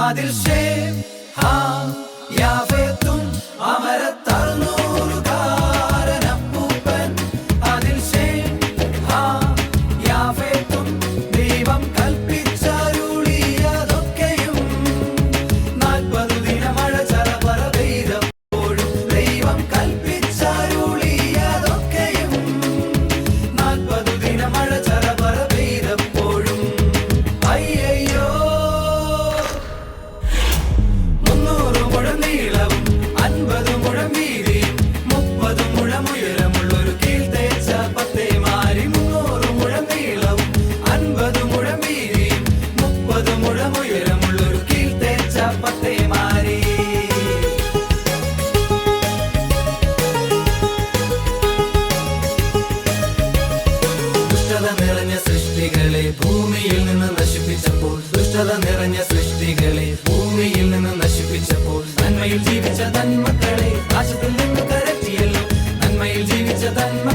അതിൽ ഷേം ഹാം യാഫെത്തും അമരത്തറുന്നൂറുകാരനപ്പൂപ്പൻ അതിൽ ഷേം ഹാം യാഫെത്തും ദൈവം കൽപ്പിച്ചരുളിയതൊക്കെയും 40 ദിനമഴ ചറപറ പെയ്തപ്പോഴും ദൈവം കൽപ്പിച്ചരുളിയതൊക്കെയും 40 ദിനമഴ ചറപറ പെയ്തപ്പോഴും അയ്യയ്യോ 300 മുഴം നീളവും 50 മുഴം വീതിയും 30 മുഴം ഉയരമുള്ളൊരു കീഴ്ത്തേച്ച പത്തേമാരി 300 മുഴം നീളവും 50 മുഴം വീതിയും 30 മുഴം ഉയരമുള്ളൊരു കീഴ്ത്തേച്ച പത്തേമാരി ദുഷ്ടത നിറഞ്ഞ സൃഷ്ടികളെ ഭൂമിയിൽ നിന്ന് നശിപ്പിച്ചപ്പോൾ നന്മയിൽ ജീവിച്ച തന്മക്കളെ നാശത്തിൽ നിന്ന് കരറ്റിയല്ലോ നന്മയിൽ ജീവിച്ച തന്മ